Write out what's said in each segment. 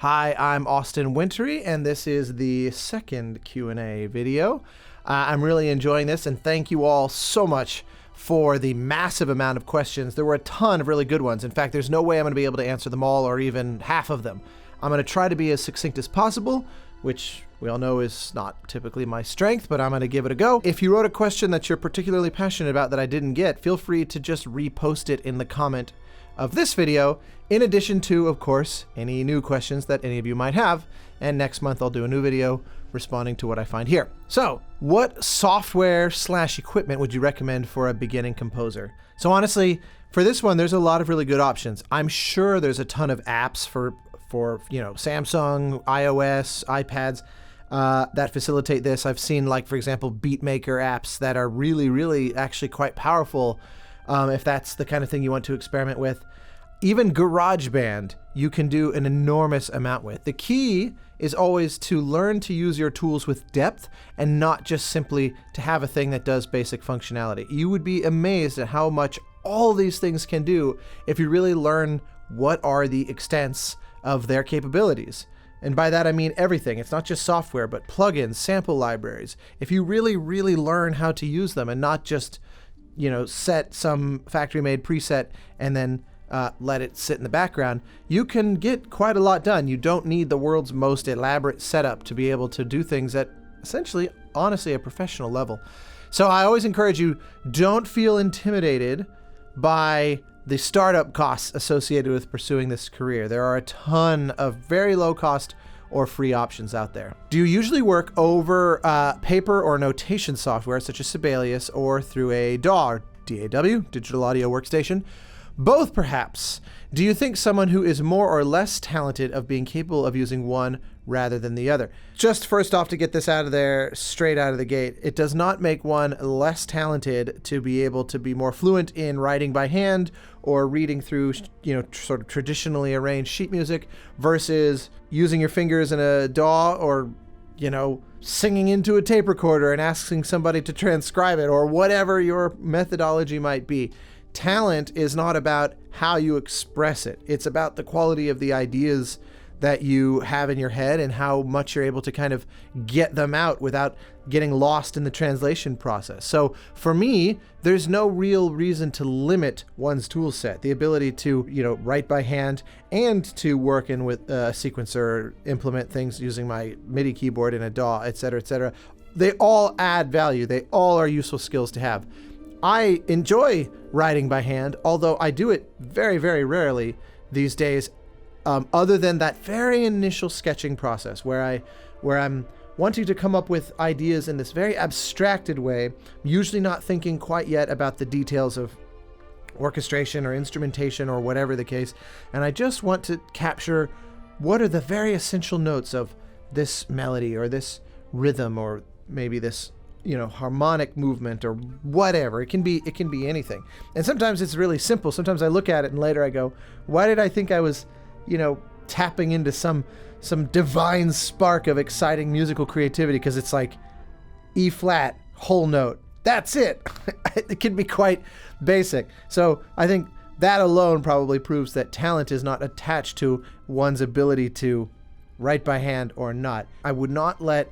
Hi, I'm Austin Wintory, and this is the second Q&A video. I'm really enjoying this, and thank you all so much for the massive amount of questions. There were a ton of really good ones. In fact, there's no way I'm going to be able to answer them all or even half of them. I'm going to try to be as succinct as possible, which we all know is not typically my strength, but I'm going to give it a go. If you wrote a question that you're particularly passionate about that I didn't get, feel free to just repost it in the comment of this video, in addition to, of course, any new questions that any of you might have. And next month I'll do a new video responding to what I find here. So, what software/equipment would you recommend for a beginning composer? So honestly, for this one, there's a lot of really good options. I'm sure there's a ton of apps for Samsung, iOS, iPads that facilitate this. I've seen, like, for example, beatmaker apps that are really actually quite powerful if that's the kind of thing you want to experiment with. Even GarageBand, you can do an enormous amount with. The key is always to learn to use your tools with depth and not just simply to have a thing that does basic functionality. You would be amazed at how much all these things can do if you really learn what are the extents of their capabilities. And by that I mean everything. It's not just software, but plugins, sample libraries. If you really learn how to use them and not just, set some factory-made preset and then let it sit in the background, you can get quite a lot done. You don't need the world's most elaborate setup to be able to do things at essentially, honestly, a professional level. So I always encourage you, don't feel intimidated by the startup costs associated with pursuing this career. There are a ton of very low cost or free options out there. Do you usually work over paper or notation software such as Sibelius or through a DAW, DAW, Digital Audio Workstation? Both, perhaps. Do you think someone who is more or less talented of being capable of using one rather than the other? Just first off, to get this out of there straight out of the gate, it does not make one less talented to be able to be more fluent in writing by hand or reading through, sort of traditionally arranged sheet music versus using your fingers in a DAW or, singing into a tape recorder and asking somebody to transcribe it or whatever your methodology might be. Talent is not about how you express it. It's about the quality of the ideas that you have in your head and how much you're able to kind of get them out without getting lost in the translation process. So for me, there's no real reason to limit one's tool set. The ability to, write by hand and to work in with a sequencer, implement things using my MIDI keyboard in a DAW, etc. They all add value. They all are useful skills to have. I enjoy writing by hand, although I do it very rarely these days, other than that very initial sketching process where I'm wanting to come up with ideas in this very abstracted way, usually not thinking quite yet about the details of orchestration or instrumentation or whatever the case, and I just want to capture what are the very essential notes of this melody or this rhythm or maybe this harmonic movement or whatever. It can be anything. And sometimes it's really simple. Sometimes I look at it and later I go, why did I think I was, tapping into some divine spark of exciting musical creativity? Because it's like E flat, whole note. That's it. It can be quite basic. So I think that alone probably proves that talent is not attached to one's ability to write by hand or not. I would not let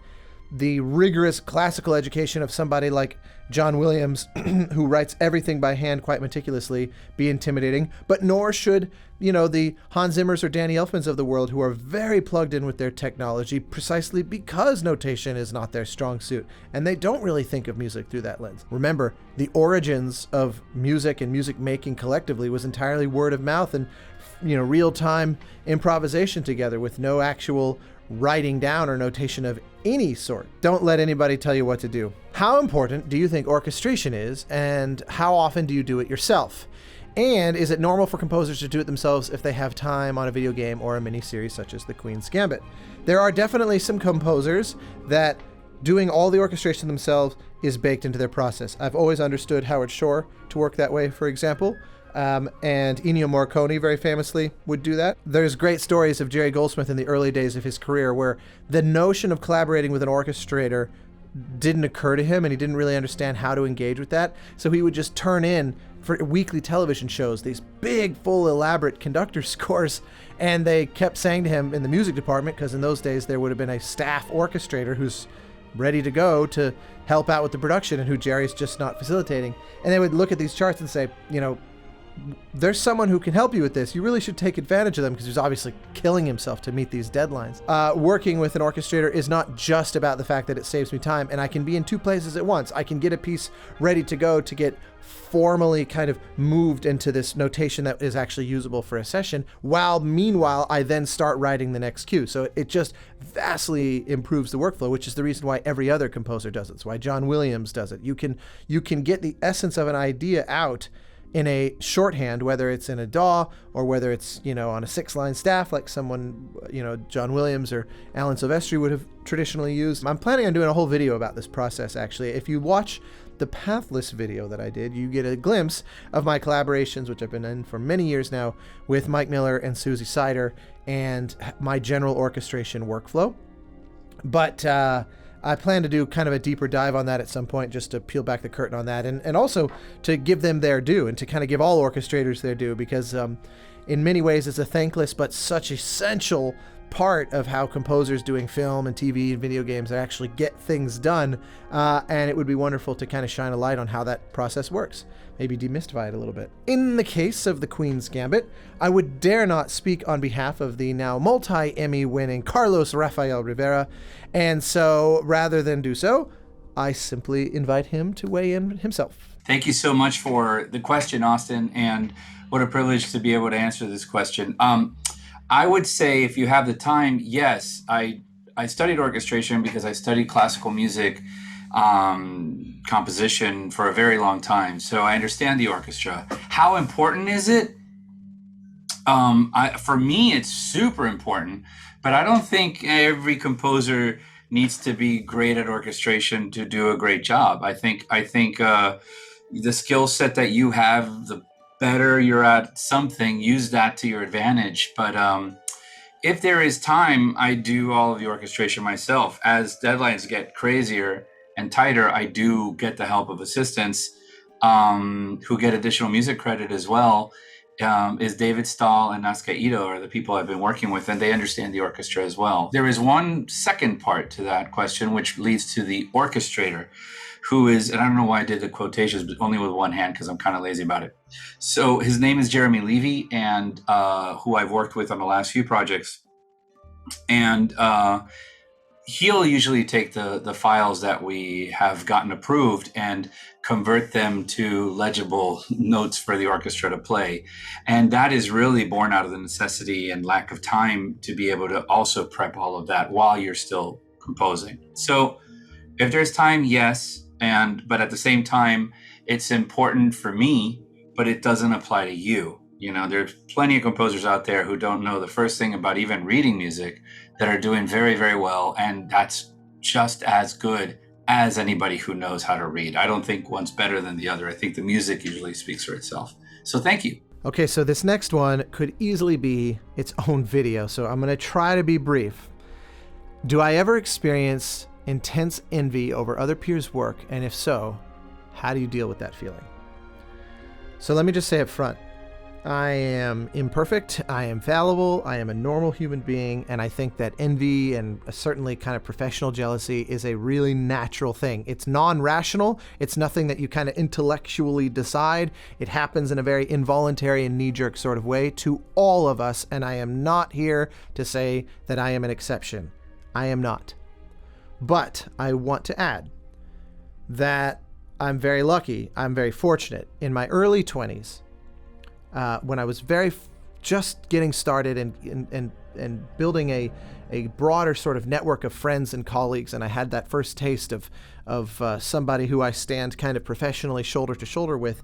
the rigorous classical education of somebody like John Williams, who writes everything by hand quite meticulously, be intimidating, but nor should, the Hans Zimmers or Danny Elfmans of the world, who are very plugged in with their technology precisely because notation is not their strong suit, and they don't really think of music through that lens. Remember, the origins of music and music making collectively was entirely word of mouth and, real-time improvisation together with no actual writing down or notation of any sort. Don't let anybody tell you what to do. How important do you think orchestration is, and how often do you do it yourself? And is it normal for composers to do it themselves if they have time on a video game or a mini-series such as The Queen's Gambit? There are definitely some composers that doing all the orchestration themselves is baked into their process. I've always understood Howard Shore to work that way, for example. And Ennio Morricone very famously would do that. There's great stories of Jerry Goldsmith in the early days of his career where the notion of collaborating with an orchestrator didn't occur to him and he didn't really understand how to engage with that. So he would just turn in for weekly television shows, these big, full, elaborate conductor scores. And they kept saying to him in the music department, because in those days there would have been a staff orchestrator who's ready to go to help out with the production and who Jerry's just not facilitating. And they would look at these charts and say, there's someone who can help you with this. You really should take advantage of them, because he's obviously killing himself to meet these deadlines. Working with an orchestrator is not just about the fact that it saves me time, and I can be in two places at once. I can get a piece ready to go to get formally kind of moved into this notation that is actually usable for a session, while meanwhile I then start writing the next cue. So it just vastly improves the workflow, which is the reason why every other composer does it. It's why John Williams does it. You can get the essence of an idea out in a shorthand, whether it's in a DAW or whether it's, on a 6-line staff like someone, John Williams or Alan Silvestri would have traditionally used. I'm planning on doing a whole video about this process, actually. If you watch the Pathless video that I did, you get a glimpse of my collaborations, which I've been in for many years now, with Mike Miller and Susie Sider, and my general orchestration workflow. But I plan to do kind of a deeper dive on that at some point, just to peel back the curtain on that, and also to give them their due, and to kind of give all orchestrators their due, because in many ways it's a thankless but such essential part of how composers doing film and TV and video games actually get things done, and it would be wonderful to kind of shine a light on how that process works, maybe demystify it a little bit. In the case of the Queen's Gambit, I would dare not speak on behalf of the now multi-Emmy winning Carlos Rafael Rivera, and so rather than do so, I simply invite him to weigh in himself. Thank you so much for the question, Austin, and what a privilege to be able to answer this question. I would say, if you have the time, yes, I studied orchestration because I studied classical music composition for a very long time. So I understand the orchestra. How important is it? For me, it's super important, but I don't think every composer needs to be great at orchestration to do a great job. I think the skill set that you have, the better you're at something, use that to your advantage. But if there is time, I do all of the orchestration myself. As deadlines get crazier and tighter, I do get the help of assistants who get additional music credit as well. Is David Stahl and Natsuka Ito are the people I've been working with, and they understand the orchestra as well. There is one second part to that question, which leads to the orchestrator, who is, and I don't know why I did the quotations, but only with one hand because I'm kind of lazy about it. So his name is Jeremy Levy, and who I've worked with on the last few projects. And he'll usually take the files that we have gotten approved and convert them to legible notes for the orchestra to play. And that is really born out of the necessity and lack of time to be able to also prep all of that while you're still composing. So if there's time, yes. But at the same time, it's important for me, but it doesn't apply to you. There's plenty of composers out there who don't know the first thing about even reading music that are doing very, very well. And that's just as good as anybody who knows how to read. I don't think one's better than the other. I think the music usually speaks for itself. So thank you. Okay, so this next one could easily be its own video. So I'm going to try to be brief. Do I ever experience intense envy over other peers' work? And if so, how do you deal with that feeling? So let me just say up front, I am imperfect, I am fallible, I am a normal human being, and I think that envy and certainly kind of professional jealousy is a really natural thing. It's non-rational, it's nothing that you kind of intellectually decide. It happens in a very involuntary and knee-jerk sort of way to all of us, and I am not here to say that I am an exception. I am not. But I want to add that I'm very lucky, I'm very fortunate. In my early 20s, when I was just getting started and building a broader sort of network of friends and colleagues, and I had that first taste of somebody who I stand kind of professionally shoulder to shoulder with,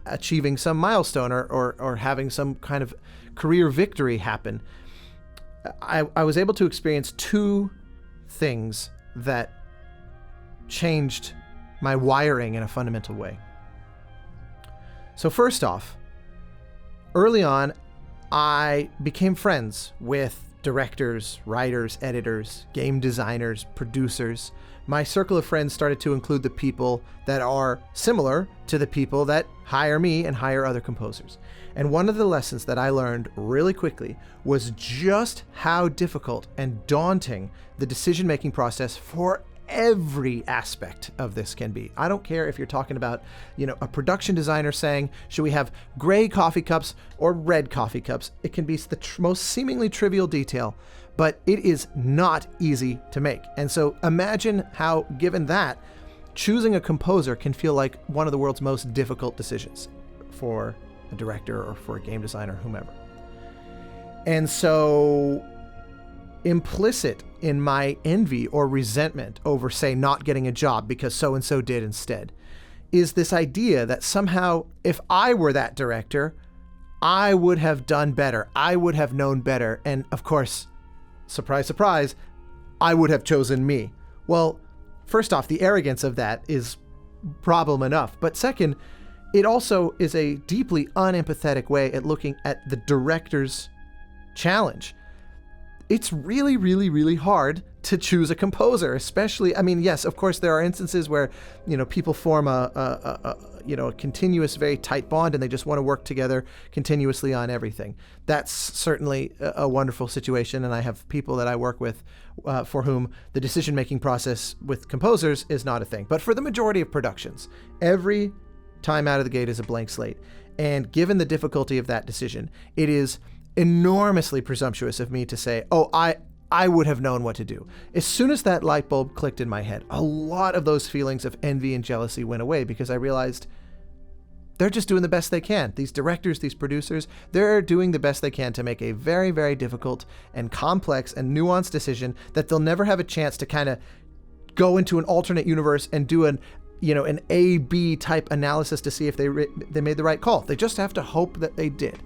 achieving some milestone or having some kind of career victory happen, I was able to experience two things that changed my wiring in a fundamental way. So first off, early on, I became friends with directors, writers, editors, game designers, producers. My circle of friends started to include the people that are similar to the people that hire me and hire other composers. And one of the lessons that I learned really quickly was just how difficult and daunting the decision-making process for every aspect of this can be. I don't care if you're talking about, a production designer saying, should we have gray coffee cups or red coffee cups? It can be the most seemingly trivial detail, but it is not easy to make. And so imagine how, given that, choosing a composer can feel like one of the world's most difficult decisions for a director or for a game designer, whomever. And so implicit in my envy or resentment over, say, not getting a job because so-and-so did instead, is this idea that somehow if I were that director, I would have done better. I would have known better. And of course, surprise, surprise, I would have chosen me. Well, first off, the arrogance of that is problem enough. But second, it also is a deeply unempathetic way at looking at the director's challenge. It's really, really, really hard to choose a composer, especially, yes, of course, there are instances where, people form a continuous, very tight bond and they just want to work together continuously on everything. That's certainly a wonderful situation. And I have people that I work with for whom the decision-making process with composers is not a thing. But for the majority of productions, every time out of the gate is a blank slate. And given the difficulty of that decision, it is enormously presumptuous of me to say, oh, I would have known what to do. As soon as that light bulb clicked in my head, a lot of those feelings of envy and jealousy went away because I realized they're just doing the best they can. These directors, these producers, they're doing the best they can to make a very, very difficult and complex and nuanced decision that they'll never have a chance to kind of go into an alternate universe and do an A-B type analysis to see if they made the right call. They just have to hope that they did.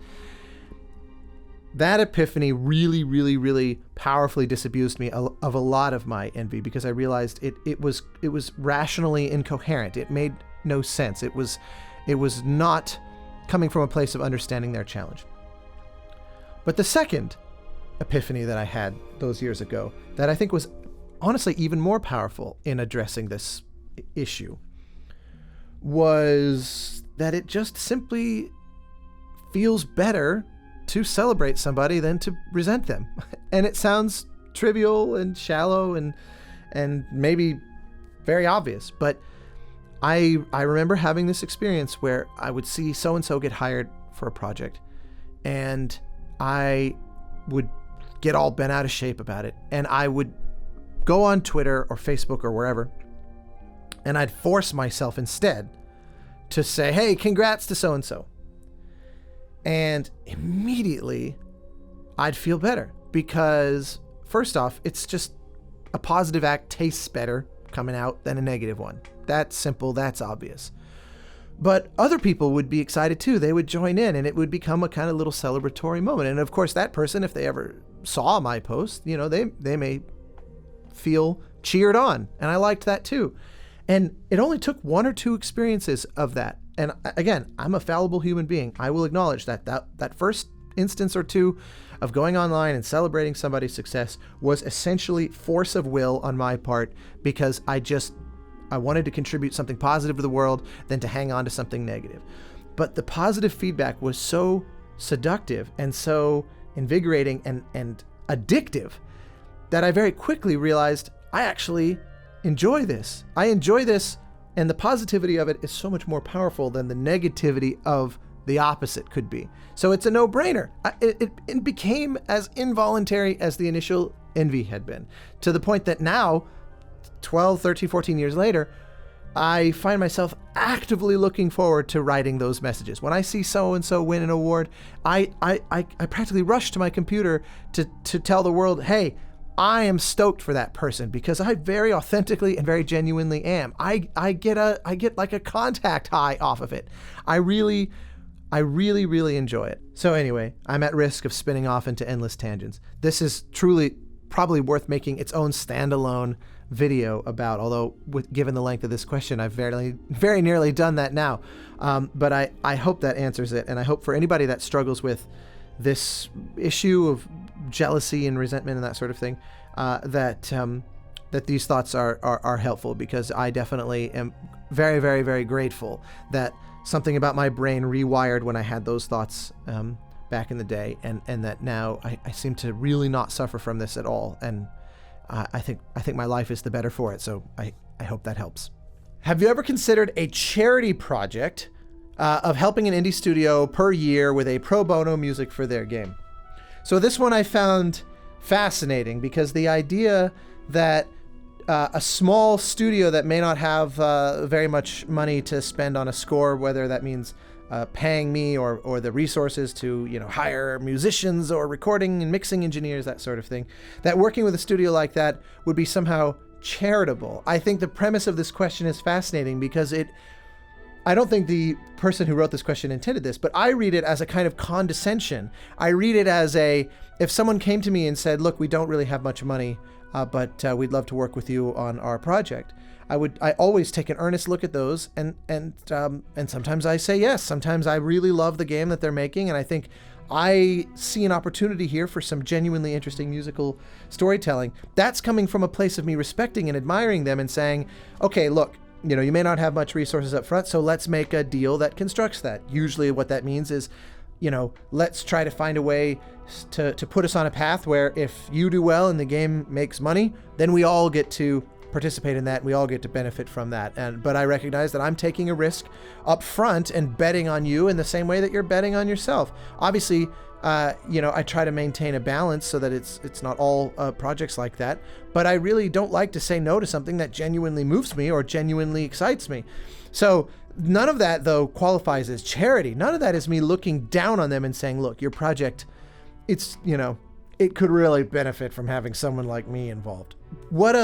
That epiphany really, really, really powerfully disabused me of a lot of my envy because I realized it was rationally incoherent. It made no sense. It was not coming from a place of understanding their challenge. But the second epiphany that I had those years ago that I think was honestly even more powerful in addressing this issue was that it just simply feels better to celebrate somebody than to resent them. And it sounds trivial and shallow and maybe very obvious, but I remember having this experience where I would see so-and-so get hired for a project and I would get all bent out of shape about it. And I would go on Twitter or Facebook or wherever, and I'd force myself instead to say, hey, congrats to so-and-so. And immediately I'd feel better because first off, it's just a positive act tastes better coming out than a negative one. That's simple. That's obvious. But other people would be excited too. They would join in and it would become a kind of little celebratory moment. And of course that person, if they ever saw my post, they may feel cheered on. And I liked that too. And it only took one or two experiences of that. And again, I'm a fallible human being. I will acknowledge that first instance or two of going online and celebrating somebody's success was essentially force of will on my part because I wanted to contribute something positive to the world than to hang on to something negative. But the positive feedback was so seductive and so invigorating and addictive that I very quickly realized I actually enjoy this. I enjoy this, and the positivity of it is so much more powerful than the negativity of the opposite could be. So it's a no-brainer. It became as involuntary as the initial envy had been, to the point that now, 12, 13, 14 years later, I find myself actively looking forward to writing those messages. When I see so-and-so win an award, I practically rush to my computer to tell the world, hey, I am stoked for that person because I very authentically and very genuinely am. I get like a contact high off of it. I really enjoy it. So anyway, I'm at risk of spinning off into endless tangents. This is truly probably worth making its own standalone video about, although given the length of this question, I've very nearly done that now. But I hope that answers it. And I hope for anybody that struggles with this issue of jealousy and resentment and that sort of thing, that these thoughts are helpful, because I definitely am very, very, very grateful that something about my brain rewired when I had those thoughts back in the day, and that now I seem to really not suffer from this at all, and I think my life is the better for it. So I hope that helps. Have you ever considered a charity project of helping an indie studio per year with a pro bono music for their game? So this one I found fascinating, because the idea that a small studio that may not have very much money to spend on a score, whether that means paying me or the resources to hire musicians or recording and mixing engineers, that sort of thing, that working with a studio like that would be somehow charitable. I think the premise of this question is fascinating, because I don't think the person who wrote this question intended this, but I read it as a kind of condescension. I read it as if someone came to me and said, look, we don't really have much money, but we'd love to work with you on our project. I always take an earnest look at those, and sometimes I say yes. Sometimes I really love the game that they're making, and I think I see an opportunity here for some genuinely interesting musical storytelling. That's coming from a place of me respecting and admiring them and saying, okay, look, you may not have much resources up front, so let's make a deal that constructs that. Usually what that means is, let's try to find a way to put us on a path where if you do well and the game makes money, then we all get to participate in that, and we all get to benefit from that. But I recognize that I'm taking a risk up front and betting on you in the same way that you're betting on yourself. Obviously, I try to maintain a balance so that it's not all projects like that, but I really don't like to say no to something that genuinely moves me or genuinely excites me. So none of that, though, qualifies as charity. None of that is me looking down on them and saying, look, your project, it could really benefit from having someone like me involved. What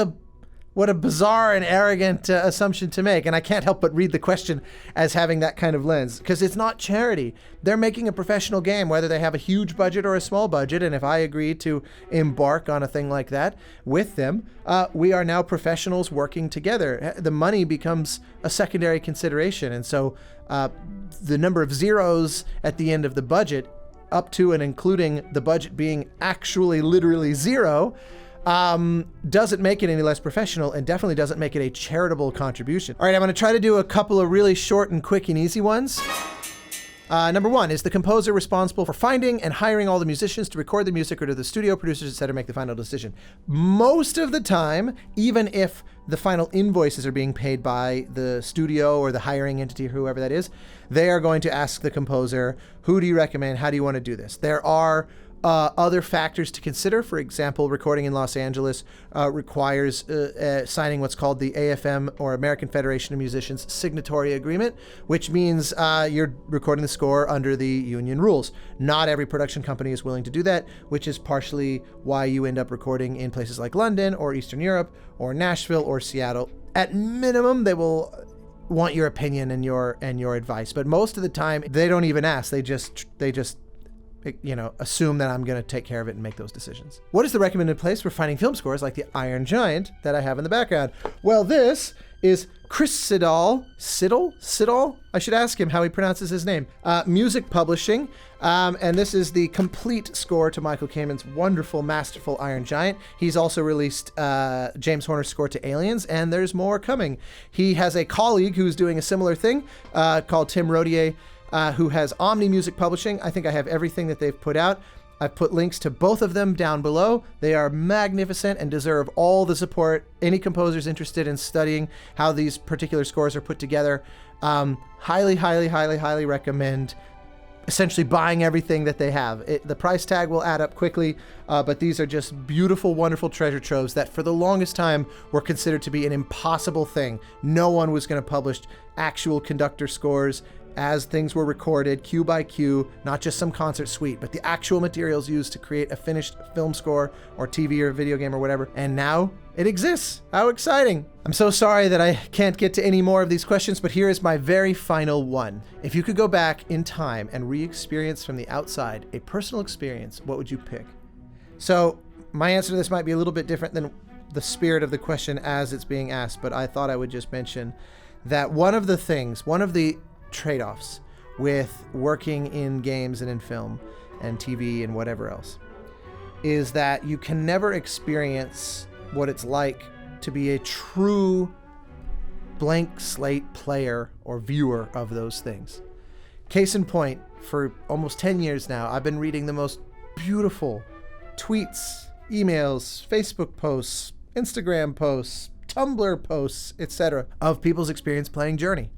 a bizarre and arrogant assumption to make. And I can't help but read the question as having that kind of lens, because it's not charity. They're making a professional game, whether they have a huge budget or a small budget. And if I agree to embark on a thing like that with them, we are now professionals working together. The money becomes a secondary consideration. And so the number of zeros at the end of the budget, up to and including the budget being actually literally zero, doesn't make it any less professional, and definitely doesn't make it a charitable contribution. All right, I'm going to try to do a couple of really short and quick and easy ones. Number one, is the composer responsible for finding and hiring all the musicians to record the music, or do the studio producers, etc., make the final decision? Most of the time, even if the final invoices are being paid by the studio or the hiring entity, or whoever that is, they are going to ask the composer, who do you recommend? How do you want to do this? There are other factors to consider. For example, recording in Los Angeles requires signing what's called the AFM, or American Federation of Musicians, signatory agreement, which means you're recording the score under the union rules. Not every production company is willing to do that, which is partially why you end up recording in places like London or Eastern Europe or Nashville or Seattle. At minimum, they will want your opinion and your advice, but most of the time they don't even ask. They just assume that I'm going to take care of it and make those decisions. What is the recommended place for finding film scores like the Iron Giant that I have in the background? Well, this is Chris Siddall. I should ask him how he pronounces his name. Music Publishing. And this is the complete score to Michael Kamen's wonderful, masterful Iron Giant. He's also released James Horner's score to Aliens, and there's more coming. He has a colleague who's doing a similar thing called Tim Rodier, who has Omni Music Publishing. I think I have everything that they've put out. I've put links to both of them down below. They are magnificent and deserve all the support. Any composers interested in studying how these particular scores are put together, highly recommend essentially buying everything that they have. The price tag will add up quickly, but these are just beautiful, wonderful treasure troves that for the longest time were considered to be an impossible thing. No one was going to publish actual conductor scores as things were recorded, cue by cue, not just some concert suite, but the actual materials used to create a finished film score or TV or video game or whatever. And now it exists. How exciting. I'm so sorry that I can't get to any more of these questions, but here is my very final one. If you could go back in time and re-experience from the outside a personal experience, what would you pick? So my answer to this might be a little bit different than the spirit of the question as it's being asked, but I thought I would just mention that one of the trade-offs with working in games and in film and TV and whatever else, is that you can never experience what it's like to be a true blank slate player or viewer of those things. Case in point, for almost 10 years now, I've been reading the most beautiful tweets, emails, Facebook posts, Instagram posts, Tumblr posts, etc. of people's experience playing Journey.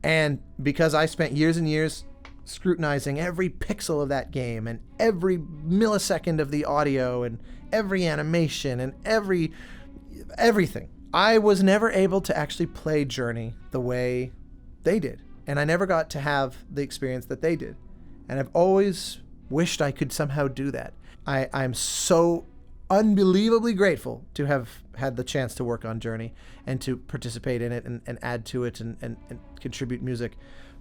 And because I spent years and years scrutinizing every pixel of that game and every millisecond of the audio and every animation and everything, I was never able to actually play Journey the way they did. And I never got to have the experience that they did. And I've always wished I could somehow do that. I'm so unbelievably grateful to have had the chance to work on Journey and to participate in it and add to it and contribute music.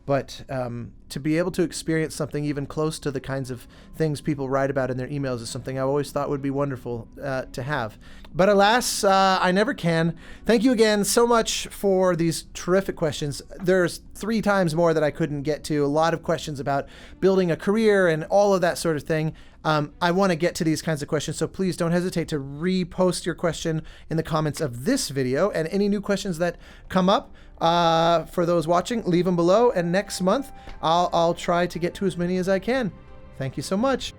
But to be able to experience something even close to the kinds of things people write about in their emails is something I always thought would be wonderful to have. But alas, I never can. Thank you again so much for these terrific questions. There's 3 times more that I couldn't get to. A lot of questions about building a career and all of that sort of thing. I want to get to these kinds of questions, so please don't hesitate to repost your question in the comments of this video, and any new questions that come up for those watching, leave them below, and next month I'll try to get to as many as I can. Thank you so much.